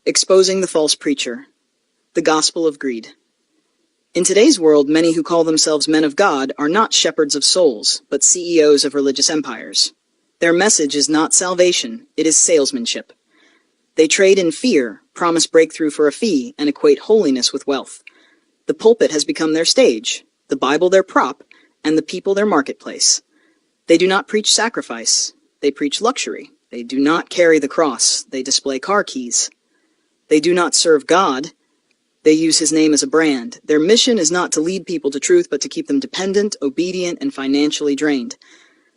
Exposing the false preacher. The gospel of greed. In today's world, many who call themselves men of God are not shepherds of souls, but CEOs of religious empires. Their message is not salvation, it is salesmanship. They trade in fear, promise breakthrough for a fee, and equate holiness with wealth. The pulpit has become their stage, the Bible their prop, and the people their marketplace. They do not preach sacrifice, they preach luxury. They do not carry the cross, they display car keys. They do not serve God, they use his name as a brand. Their mission is not to lead people to truth, but to keep them dependent, obedient, and financially drained.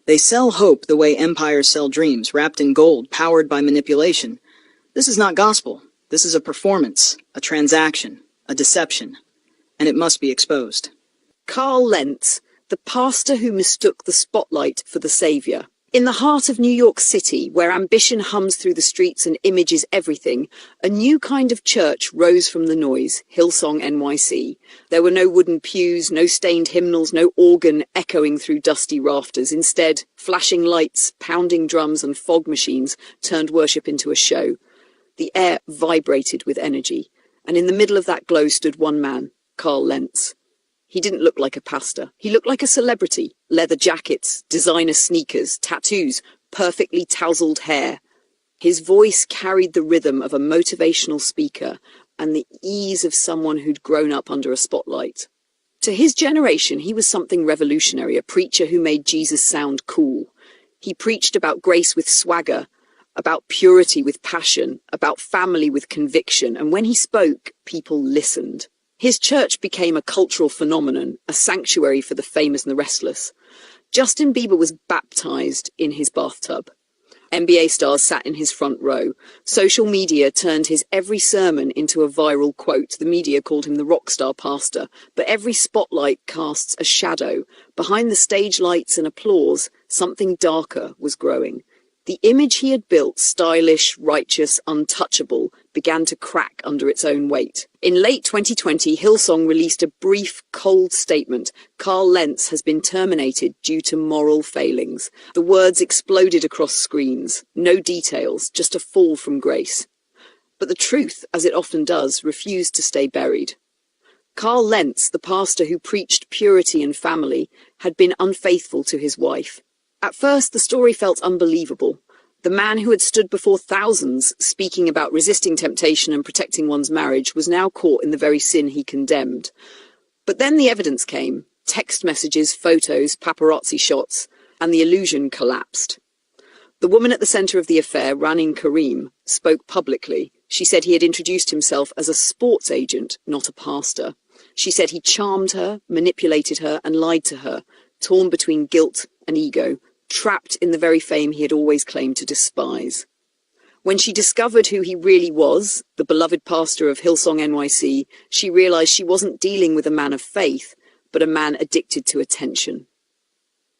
They sell hope the way empires sell dreams, wrapped in gold, powered by manipulation. This is not gospel. This is a performance, a transaction, a deception, and it must be exposed. Carl Lentz, the pastor who mistook the spotlight for the savior. In the heart of New York City, where ambition hums through the streets and image is everything, a new kind of church rose from the noise, Hillsong NYC. There were no wooden pews, no stained hymnals, no organ echoing through dusty rafters. Instead, flashing lights, pounding drums and fog machines turned worship into a show. The air vibrated with energy, and in the middle of that glow stood one man, Carl Lentz. He didn't look like a pastor. He looked like a celebrity. Leather jackets, designer sneakers, tattoos, perfectly tousled hair. His voice carried the rhythm of a motivational speaker and the ease of someone who'd grown up under a spotlight. To his generation, he was something revolutionary, a preacher who made Jesus sound cool. He preached about grace with swagger, about purity with passion, about family with conviction, and when he spoke, people listened. His church became a cultural phenomenon, a sanctuary for the famous and the restless. Justin Bieber was baptized in his bathtub. NBA stars sat in his front row. Social media turned his every sermon into a viral quote. The media called him the rock star pastor. But every spotlight casts a shadow. Behind the stage lights and applause, something darker was growing. The image he had built, stylish, righteous, untouchable, began to crack under its own weight. In late 2020, Hillsong released a brief, cold statement. Carl Lentz has been terminated due to moral failings. The words exploded across screens. No details, just a fall from grace. But the truth, as it often does, refused to stay buried. Carl Lentz, the pastor who preached purity and family, had been unfaithful to his wife. At first, the story felt unbelievable. The man who had stood before thousands, speaking about resisting temptation and protecting one's marriage, was now caught in the very sin he condemned. But then the evidence came. Text messages, photos, paparazzi shots, and the illusion collapsed. The woman at the centre of the affair, Ranin Karim, spoke publicly. She said he had introduced himself as a sports agent, not a pastor. She said he charmed her, manipulated her, and lied to her, torn between guilt and ego, trapped in the very fame he had always claimed to despise. When she discovered who he really was, the beloved pastor of Hillsong NYC, she realized she wasn't dealing with a man of faith, but a man addicted to attention.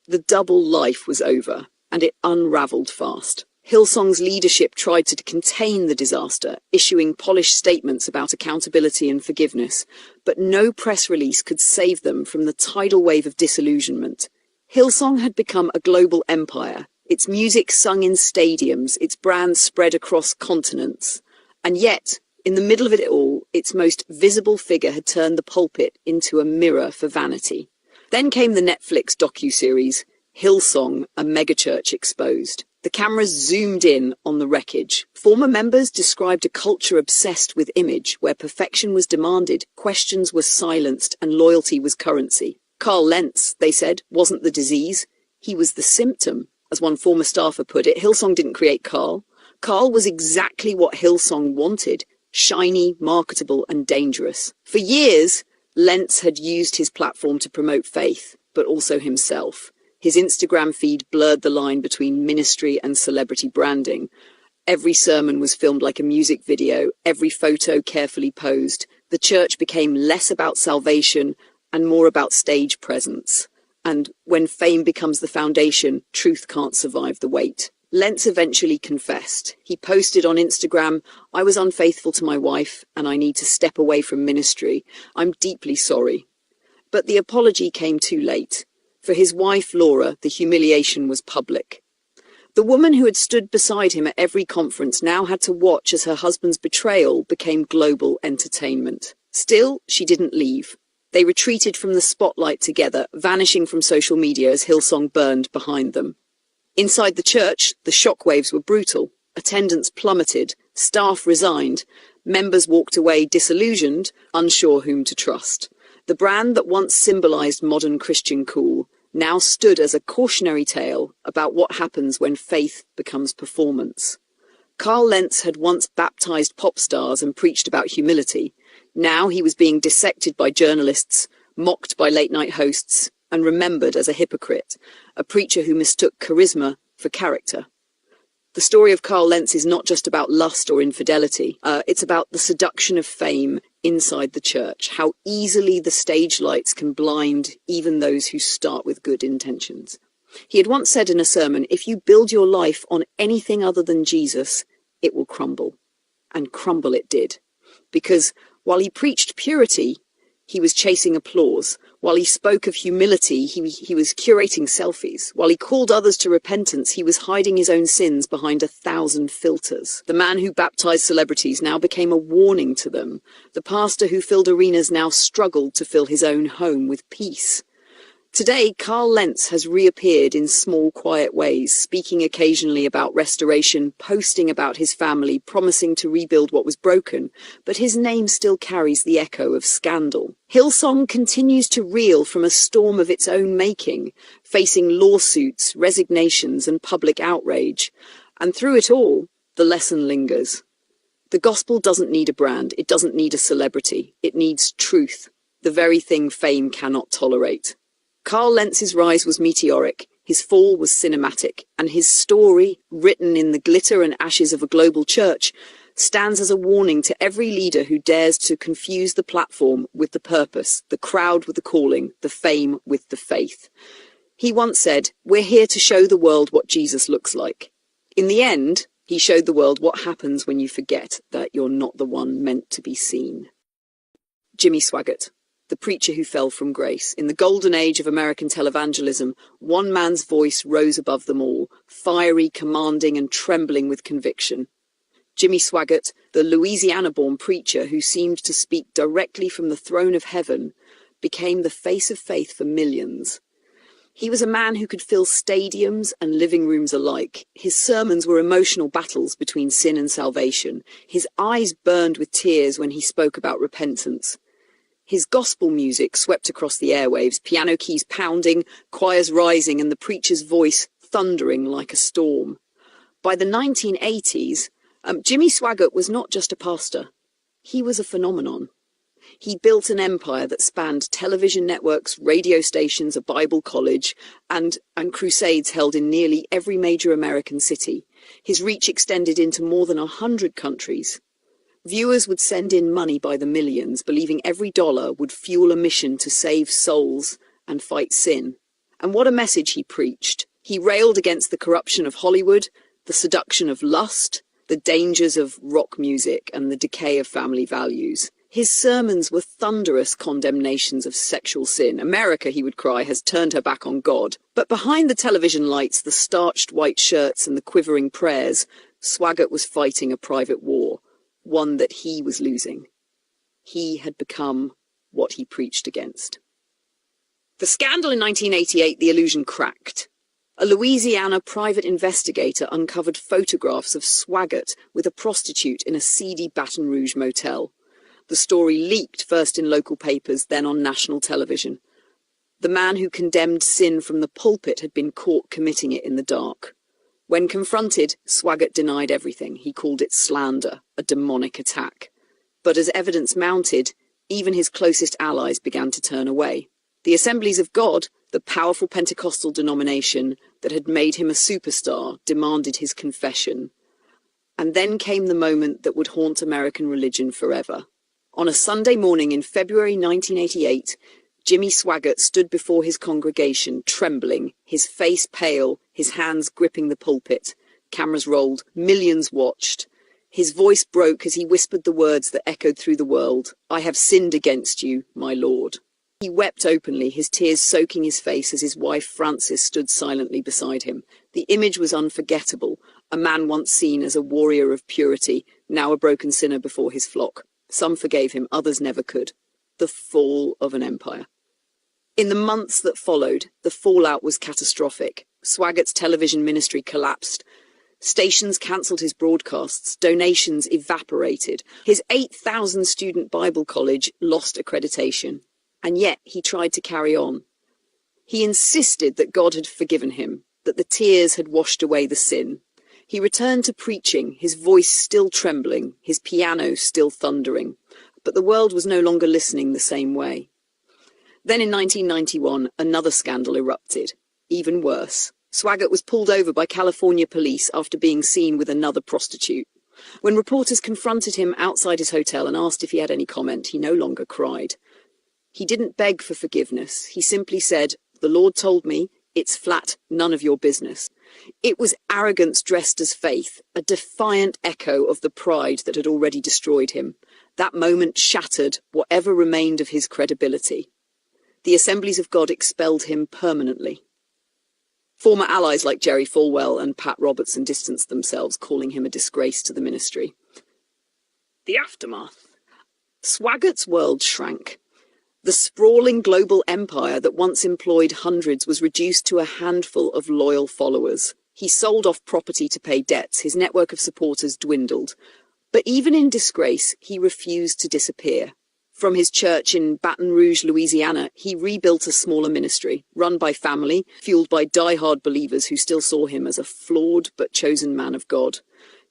The double life was over, and it unraveled fast. Hillsong's leadership tried to contain the disaster, issuing polished statements about accountability and forgiveness, but no press release could save them from the tidal wave of disillusionment. Hillsong had become a global empire, its music sung in stadiums, its brand spread across continents. And yet, in the middle of it all, its most visible figure had turned the pulpit into a mirror for vanity. Then came the Netflix docuseries, Hillsong, a megachurch exposed. The cameras zoomed in on the wreckage. Former members described a culture obsessed with image, where perfection was demanded, questions were silenced, and loyalty was currency. Carl Lentz, they said, wasn't the disease. He was the symptom. As one former staffer put it, Hillsong didn't create Carl. Carl was exactly what Hillsong wanted, shiny, marketable, and dangerous. For years, Lentz had used his platform to promote faith, but also himself. His Instagram feed blurred the line between ministry and celebrity branding. Every sermon was filmed like a music video, every photo carefully posed. The church became less about salvation and more about stage presence. And when fame becomes the foundation, truth can't survive the weight. Lentz eventually confessed. He posted on Instagram, "I was unfaithful to my wife and I need to step away from ministry. I'm deeply sorry." But the apology came too late. For his wife, Laura, the humiliation was public. The woman who had stood beside him at every conference now had to watch as her husband's betrayal became global entertainment. Still, she didn't leave. They retreated from the spotlight together, vanishing from social media as Hillsong burned behind them. Inside the church, the shockwaves were brutal. Attendance plummeted, staff resigned, members walked away disillusioned, unsure whom to trust. The brand that once symbolized modern Christian cool now stood as a cautionary tale about what happens when faith becomes performance. Carl Lentz had once baptized pop stars and preached about humility. Now he was being dissected by journalists, mocked by late-night hosts, and remembered as a hypocrite, a preacher who mistook charisma for character. The story of Carl Lentz is not just about lust or infidelity. It's about the seduction of fame inside the church, how easily the stage lights can blind even those who start with good intentions. He had once said in a sermon, if you build your life on anything other than Jesus, it will crumble. And crumble it did. Because while he preached purity, he was chasing applause. While he spoke of humility, he was curating selfies. While he called others to repentance, he was hiding his own sins behind 1,000 filters. The man who baptized celebrities now became a warning to them. The pastor who filled arenas now struggled to fill his own home with peace. Today, Carl Lentz has reappeared in small, quiet ways, speaking occasionally about restoration, posting about his family, promising to rebuild what was broken, but his name still carries the echo of scandal. Hillsong continues to reel from a storm of its own making, facing lawsuits, resignations, and public outrage. And through it all, the lesson lingers. The gospel doesn't need a brand, it doesn't need a celebrity, it needs truth, the very thing fame cannot tolerate. Carl Lentz's rise was meteoric, his fall was cinematic, and his story, written in the glitter and ashes of a global church, stands as a warning to every leader who dares to confuse the platform with the purpose, the crowd with the calling, the fame with the faith. He once said, "We're here to show the world what Jesus looks like." In the end, he showed the world what happens when you forget that you're not the one meant to be seen. Jimmy Swaggart, the preacher who fell from grace. In the golden age of American televangelism, one man's voice rose above them all, fiery, commanding, and trembling with conviction. Jimmy Swaggart, the Louisiana-born preacher who seemed to speak directly from the throne of heaven, became the face of faith for millions. He was a man who could fill stadiums and living rooms alike. His sermons were emotional battles between sin and salvation. His eyes burned with tears when he spoke about repentance. His gospel music swept across the airwaves, piano keys pounding, choirs rising, and the preacher's voice thundering like a storm. By the 1980s, Jimmy Swaggart was not just a pastor. He was a phenomenon. He built an empire that spanned television networks, radio stations, a Bible college, and crusades held in nearly every major American city. His reach extended into more than 100 countries. Viewers would send in money by the millions, believing every dollar would fuel a mission to save souls and fight sin. And what a message he preached. He railed against the corruption of Hollywood, the seduction of lust, the dangers of rock music, and the decay of family values. His sermons were thunderous condemnations of sexual sin. America, he would cry, has turned her back on God. But behind the television lights, the starched white shirts, and the quivering prayers, Swaggart was fighting a private war. One that he was losing. He had become what he preached against. The scandal in 1988, the illusion cracked. A Louisiana private investigator uncovered photographs of Swaggart with a prostitute in a seedy Baton Rouge motel. The story leaked first in local papers, then on national television. The man who condemned sin from the pulpit had been caught committing it in the dark. When confronted, Swaggart denied everything. He called it slander, a demonic attack. But as evidence mounted, even his closest allies began to turn away. The Assemblies of God, the powerful Pentecostal denomination that had made him a superstar, demanded his confession. And then came the moment that would haunt American religion forever. On a Sunday morning in February 1988, Jimmy Swaggart stood before his congregation, trembling, his face pale, his hands gripping the pulpit. Cameras rolled, millions watched. His voice broke as he whispered the words that echoed through the world, "I have sinned against you, my Lord." He wept openly, his tears soaking his face as his wife Frances stood silently beside him. The image was unforgettable, a man once seen as a warrior of purity, now a broken sinner before his flock. Some forgave him, others never could. The fall of an empire. In the months that followed, the fallout was catastrophic. Swaggart's television ministry collapsed. Stations cancelled his broadcasts, donations evaporated. His 8,000-student Bible college lost accreditation. And yet he tried to carry on. He insisted that God had forgiven him, that the tears had washed away the sin. He returned to preaching, his voice still trembling, his piano still thundering. But the world was no longer listening the same way. Then in 1991, another scandal erupted. Even worse. Swaggart was pulled over by California police after being seen with another prostitute. When reporters confronted him outside his hotel and asked if he had any comment, he no longer cried. He didn't beg for forgiveness. He simply said, "The Lord told me, it's flat, none of your business." It was arrogance dressed as faith, a defiant echo of the pride that had already destroyed him. That moment shattered whatever remained of his credibility. The Assemblies of God expelled him permanently. Former allies like Jerry Falwell and Pat Robertson distanced themselves, calling him a disgrace to the ministry. The aftermath. Swaggart's world shrank. The sprawling global empire that once employed hundreds was reduced to a handful of loyal followers. He sold off property to pay debts. His network of supporters dwindled. But even in disgrace, he refused to disappear. From his church in Baton Rouge, Louisiana, he rebuilt a smaller ministry, run by family, fueled by die-hard believers who still saw him as a flawed but chosen man of God.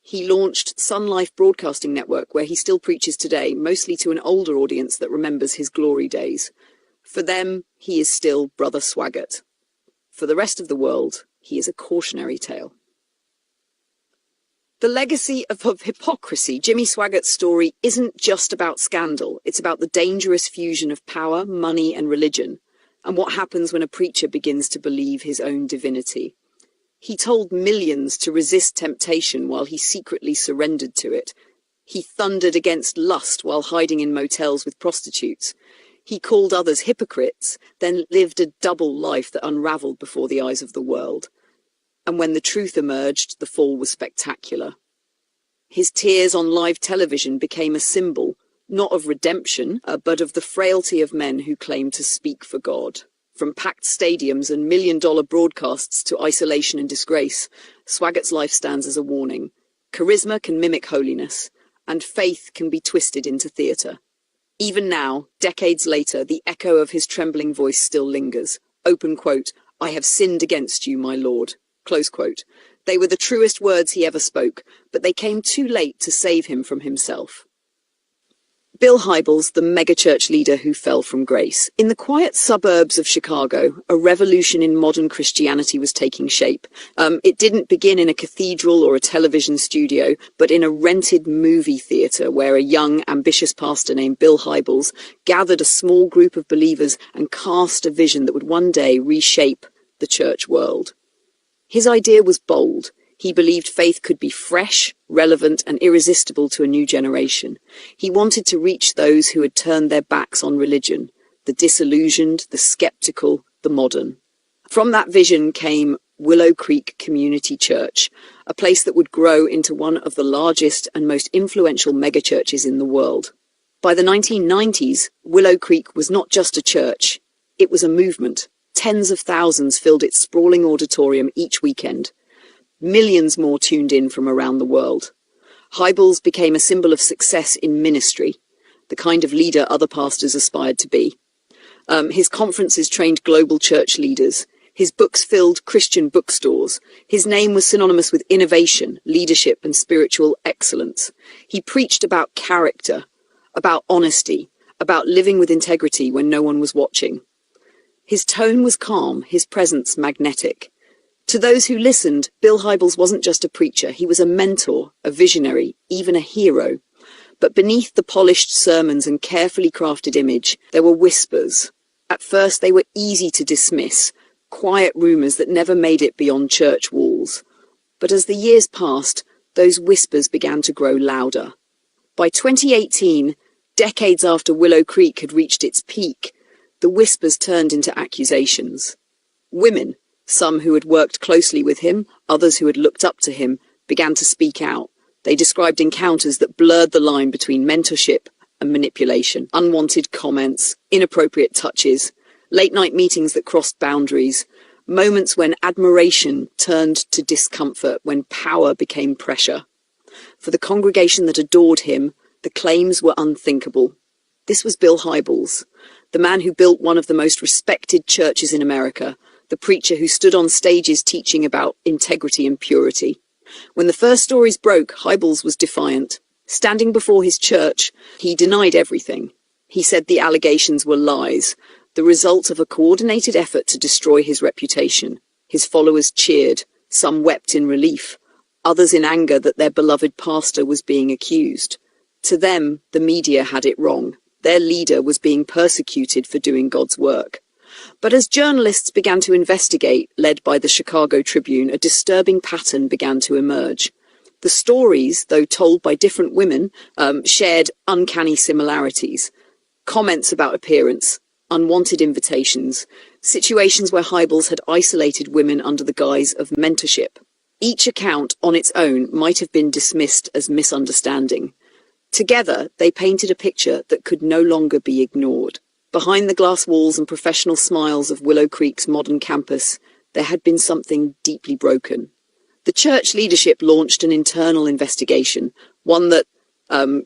He launched Sun Life Broadcasting Network, where he still preaches today, mostly to an older audience that remembers his glory days. For them, he is still Brother Swaggart. For the rest of the world, he is a cautionary tale. The legacy of hypocrisy. Jimmy Swaggart's story isn't just about scandal. It's about the dangerous fusion of power, money, and religion, and what happens when a preacher begins to believe his own divinity. He told millions to resist temptation while he secretly surrendered to it. He thundered against lust while hiding in motels with prostitutes. He called others hypocrites, then lived a double life that unraveled before the eyes of the world. And when the truth emerged, the fall was spectacular. His tears on live television became a symbol, not of redemption, but of the frailty of men who claim to speak for God. From packed stadiums and million-dollar broadcasts to isolation and disgrace, Swaggart's life stands as a warning. Charisma can mimic holiness, and faith can be twisted into theatre. Even now, decades later, the echo of his trembling voice still lingers. Open quote, "I have sinned against you, my Lord." Close quote. They were the truest words he ever spoke, but they came too late to save him from himself. Bill Hybels, the megachurch leader who fell from grace. In the quiet suburbs of Chicago, a revolution in modern Christianity was taking shape. It didn't begin in a cathedral or a television studio, but in a rented movie theatre where a young, ambitious pastor named Bill Hybels gathered a small group of believers and cast a vision that would one day reshape the church world. His idea was bold. He believed faith could be fresh, relevant, and irresistible to a new generation. He wanted to reach those who had turned their backs on religion, the disillusioned, the skeptical, the modern. From that vision came Willow Creek Community Church, a place that would grow into one of the largest and most influential megachurches in the world. By the 1990s, Willow Creek was not just a church, it was a movement. Tens of thousands filled its sprawling auditorium each weekend. Millions more tuned in from around the world. Hybels became a symbol of success in ministry, the kind of leader other pastors aspired to be. His conferences trained global church leaders. His books filled Christian bookstores. His name was synonymous with innovation, leadership, and spiritual excellence. He preached about character, about honesty, about living with integrity when no one was watching. His tone was calm, his presence magnetic. To those who listened, Bill Hybels wasn't just a preacher. He was a mentor, a visionary, even a hero. But beneath the polished sermons and carefully crafted image, there were whispers. At first, they were easy to dismiss, quiet rumors that never made it beyond church walls. But as the years passed, those whispers began to grow louder. By 2018, decades after Willow Creek had reached its peak, the whispers turned into accusations. Women, some who had worked closely with him, others who had looked up to him, began to speak out. They described encounters that blurred the line between mentorship and manipulation, unwanted comments, inappropriate touches, late-night meetings that crossed boundaries, moments when admiration turned to discomfort, when power became pressure. For the congregation that adored him, the claims were unthinkable. This was Bill Hybels, the man who built one of the most respected churches in America, the preacher who stood on stages teaching about integrity and purity. When the first stories broke, Hybels was defiant. Standing before his church, he denied everything. He said the allegations were lies, the result of a coordinated effort to destroy his reputation. His followers cheered. Some wept in relief, others in anger that their beloved pastor was being accused. To them, the media had it wrong. Their leader was being persecuted for doing God's work. But as journalists began to investigate, led by the Chicago Tribune, a disturbing pattern began to emerge. The stories, though told by different women, shared uncanny similarities. Comments about appearance, unwanted invitations, situations where Hybels had isolated women under the guise of mentorship. Each account on its own might have been dismissed as misunderstanding. Together, they painted a picture that could no longer be ignored. Behind the glass walls and professional smiles of Willow Creek's modern campus, there had been something deeply broken. The church leadership launched an internal investigation, one that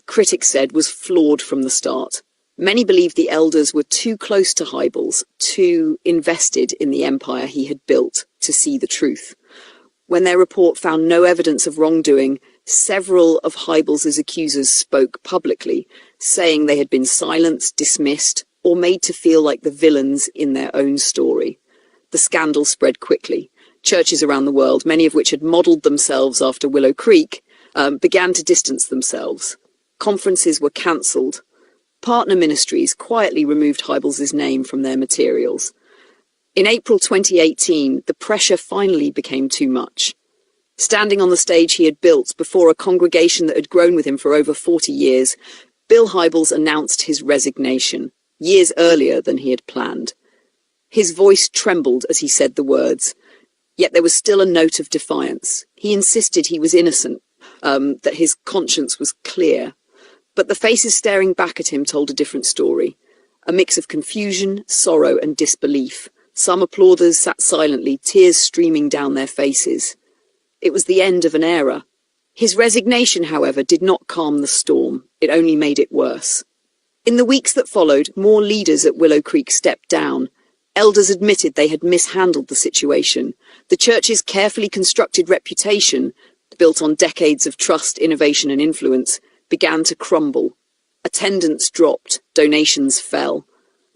critics said was flawed from the start. Many believed the elders were too close to Hybels, too invested in the empire he had built to see the truth. When their report found no evidence of wrongdoing, several of Hybels' accusers spoke publicly, saying they had been silenced, dismissed, or made to feel like the villains in their own story. The scandal spread quickly. Churches around the world, many of which had modelled themselves after Willow Creek, began to distance themselves. Conferences were cancelled. Partner ministries quietly removed Hybels' name from their materials. In April 2018, the pressure finally became too much. Standing on the stage he had built before a congregation that had grown with him for over 40 years, Bill Hybels announced his resignation, years earlier than he had planned. His voice trembled as he said the words, yet there was still a note of defiance. He insisted he was innocent, that his conscience was clear. But the faces staring back at him told a different story, a mix of confusion, sorrow, and disbelief. Some applauders sat silently, tears streaming down their faces. It was the end of an era. His resignation, however, did not calm the storm. It only made it worse. In the weeks that followed, more leaders at Willow Creek stepped down. Elders admitted they had mishandled the situation. The church's carefully constructed reputation, built on decades of trust, innovation, and influence, began to crumble. Attendance dropped, donations fell.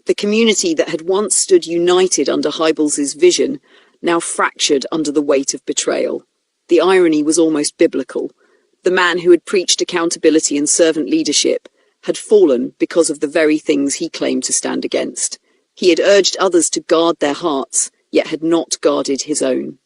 The community that had once stood united under Hybels' vision now fractured under the weight of betrayal. The irony was almost biblical. The man who had preached accountability and servant leadership had fallen because of the very things he claimed to stand against. He had urged others to guard their hearts, yet had not guarded his own.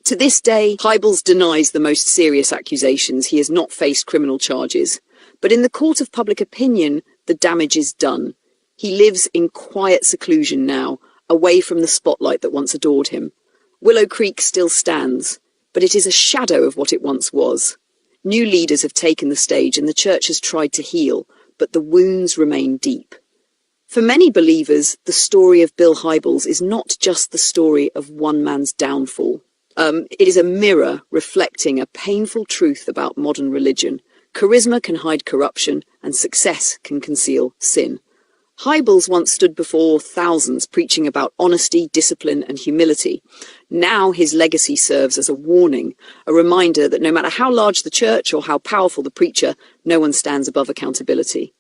To this day, Hybels denies the most serious accusations. He has not faced criminal charges. But in the court of public opinion, the damage is done. He lives in quiet seclusion now, away from the spotlight that once adored him. Willow Creek still stands, but it is a shadow of what it once was. New leaders have taken the stage and the church has tried to heal, but the wounds remain deep. For many believers, the story of Bill Hybels is not just the story of one man's downfall. It is a mirror reflecting a painful truth about modern religion. Charisma can hide corruption, and success can conceal sin. Hybels once stood before thousands preaching about honesty, discipline, and humility. Now his legacy serves as a warning, a reminder that no matter how large the church or how powerful the preacher, no one stands above accountability.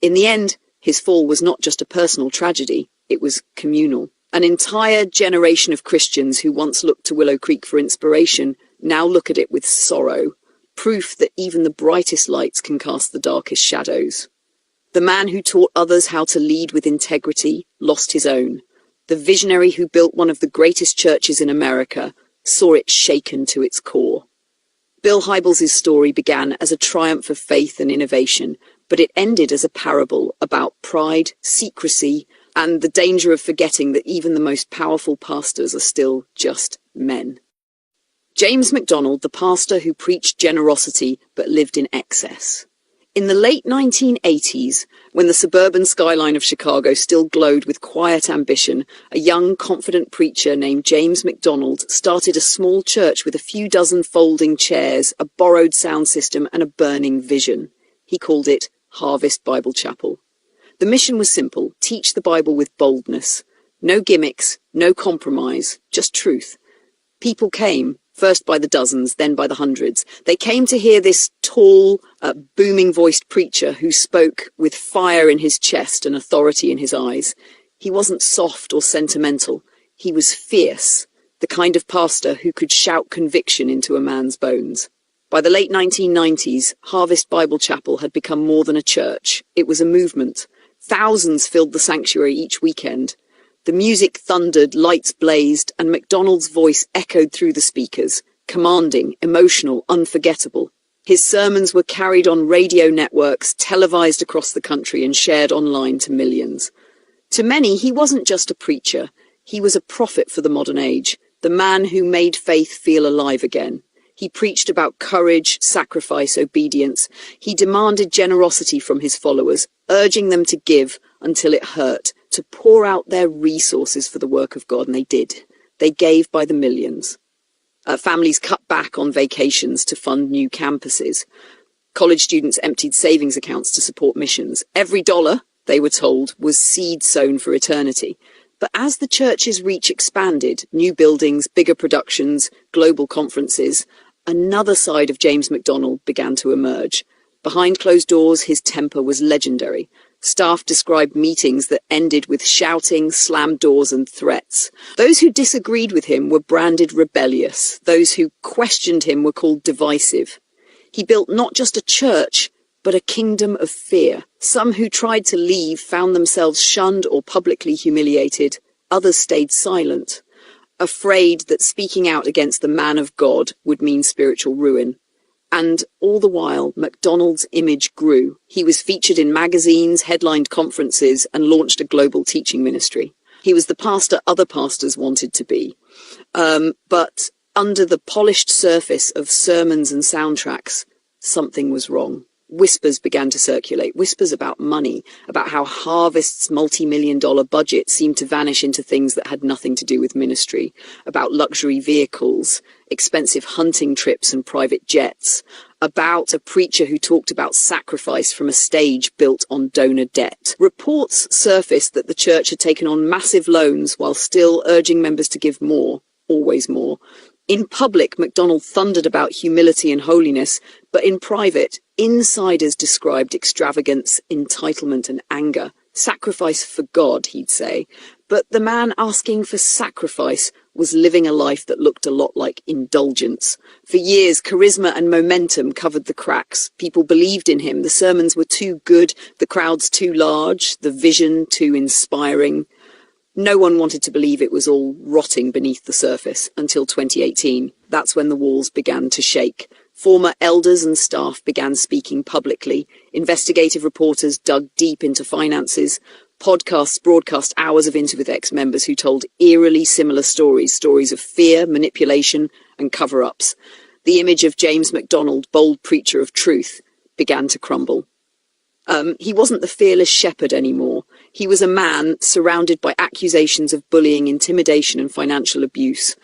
In the end, his fall was not just a personal tragedy, it was communal. An entire generation of Christians who once looked to Willow Creek for inspiration now look at it with sorrow, proof that even the brightest lights can cast the darkest shadows. The man who taught others how to lead with integrity lost his own. The visionary who built one of the greatest churches in America saw it shaken to its core. Bill Hybels' story began as a triumph of faith and innovation, but it ended as a parable about pride, secrecy, and the danger of forgetting that even the most powerful pastors are still just men. James MacDonald, the pastor who preached generosity but lived in excess. In the late 1980s, when the suburban skyline of Chicago still glowed with quiet ambition, a young, confident preacher named James MacDonald started a small church with a few dozen folding chairs, a borrowed sound system, and a burning vision. He called it Harvest Bible Chapel. The mission was simple: teach the Bible with boldness. No gimmicks, no compromise, just truth. People came, first by the dozens, then by the hundreds. They came to hear this tall, booming-voiced preacher who spoke with fire in his chest and authority in his eyes. He wasn't soft or sentimental. He was fierce, the kind of pastor who could shout conviction into a man's bones. By the late 1990s, Harvest Bible Chapel had become more than a church. It was a movement. Thousands filled the sanctuary each weekend. The music thundered, lights blazed, and MacDonald's voice echoed through the speakers, commanding, emotional, unforgettable. His sermons were carried on radio networks, televised across the country, and shared online to millions. To many, he wasn't just a preacher. He was a prophet for the modern age, the man who made faith feel alive again. He preached about courage, sacrifice, obedience. He demanded generosity from his followers, urging them to give until it hurt, to pour out their resources for the work of God, and they did. They gave by the millions. Families cut back on vacations to fund new campuses. College students emptied savings accounts to support missions. Every dollar, they were told, was seed sown for eternity. But as the church's reach expanded, new buildings, bigger productions, global conferences, another side of James MacDonald began to emerge. Behind closed doors, his temper was legendary. Staff described meetings that ended with shouting, slammed doors, and threats. Those who disagreed with him were branded rebellious. Those who questioned him were called divisive. He built not just a church, but a kingdom of fear. Some who tried to leave found themselves shunned or publicly humiliated. Others stayed silent, afraid that speaking out against the man of God would mean spiritual ruin. And all the while, MacDonald's image grew. He was featured in magazines, headlined conferences, and launched a global teaching ministry. He was the pastor other pastors wanted to be. But under the polished surface of sermons and soundtracks, something was wrong. Whispers began to circulate, whispers about money, about how Harvest's multi-million-dollar budget seemed to vanish into things that had nothing to do with ministry, about luxury vehicles, expensive hunting trips and private jets, about a preacher who talked about sacrifice from a stage built on donor debt. Reports surfaced that the church had taken on massive loans while still urging members to give more, always more. In public, MacDonald thundered about humility and holiness, but in private, insiders described extravagance, entitlement, and anger. Sacrifice for God, he'd say. But the man asking for sacrifice was living a life that looked a lot like indulgence. For years, charisma and momentum covered the cracks. People believed in him. The sermons were too good, the crowds too large, the vision too inspiring. No one wanted to believe it was all rotting beneath the surface until 2018. That's when the walls began to shake. Former elders and staff began speaking publicly. Investigative reporters dug deep into finances. Podcasts broadcast hours of interviews with ex-members who told eerily similar stories of fear, manipulation, and cover-ups. The image of James MacDonald, bold preacher of truth, began to crumble. He wasn't the fearless shepherd anymore. He was a man surrounded by accusations of bullying, intimidation, and financial abuse.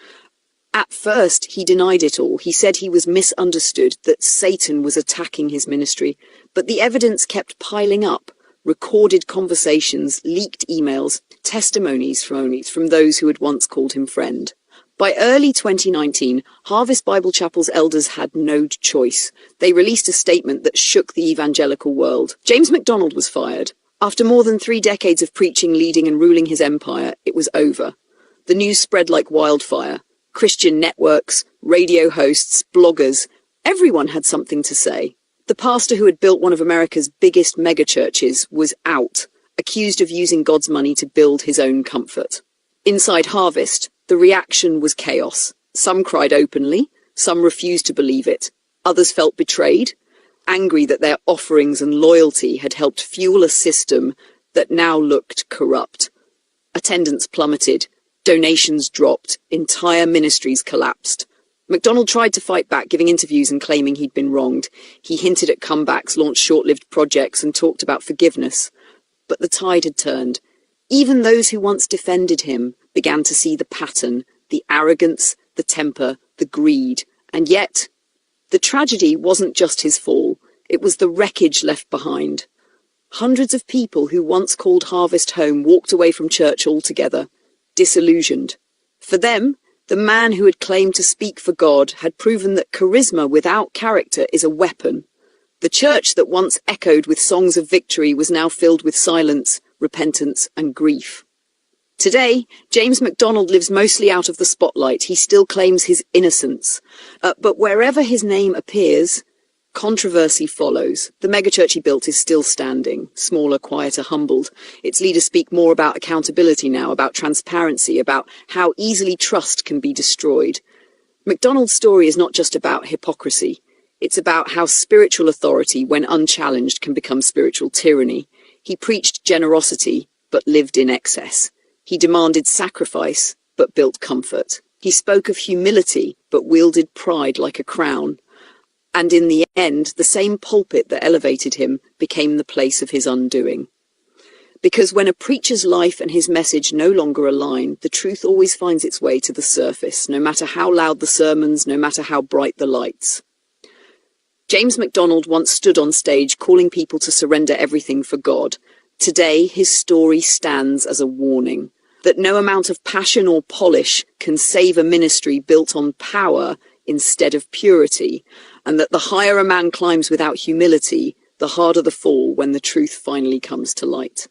At first, he denied it all. He said he was misunderstood, that Satan was attacking his ministry. But the evidence kept piling up. Recorded conversations, leaked emails, testimonies from those who had once called him friend. By early 2019, Harvest Bible Chapel's elders had no choice. They released a statement that shook the evangelical world. James MacDonald was fired. After more than 3 decades of preaching, leading, and ruling his empire, it was over. The news spread like wildfire. Christian networks, radio hosts, bloggers, everyone had something to say. The pastor who had built one of America's biggest megachurches was out, accused of using God's money to build his own comfort. Inside Harvest, the reaction was chaos. Some cried openly, some refused to believe it. Others felt betrayed, angry that their offerings and loyalty had helped fuel a system that now looked corrupt. Attendance plummeted. Donations dropped. Entire ministries collapsed. MacDonald tried to fight back, giving interviews and claiming he'd been wronged. He hinted at comebacks, launched short-lived projects, and talked about forgiveness. But the tide had turned. Even those who once defended him began to see the pattern, the arrogance, the temper, the greed. And yet, the tragedy wasn't just his fall. It was the wreckage left behind. Hundreds of people who once called Harvest home walked away from church altogether, disillusioned. For them, the man who had claimed to speak for God had proven that charisma without character is a weapon. The church that once echoed with songs of victory was now filled with silence, repentance, and grief. Today, James MacDonald lives mostly out of the spotlight. He still claims his innocence. But wherever his name appears, controversy follows. The megachurch he built is still standing, smaller, quieter, humbled. Its leaders speak more about accountability now, about transparency, about how easily trust can be destroyed. MacDonald's story is not just about hypocrisy. It's about how spiritual authority, when unchallenged, can become spiritual tyranny. He preached generosity, but lived in excess. He demanded sacrifice, but built comfort. He spoke of humility, but wielded pride like a crown. And in the end, the same pulpit that elevated him became the place of his undoing. Because when a preacher's life and his message no longer align, the truth always finds its way to the surface, no matter how loud the sermons, no matter how bright the lights. James MacDonald once stood on stage calling people to surrender everything for God. Today, his story stands as a warning that no amount of passion or polish can save a ministry built on power instead of purity, and that the higher a man climbs without humility, the harder the fall when the truth finally comes to light.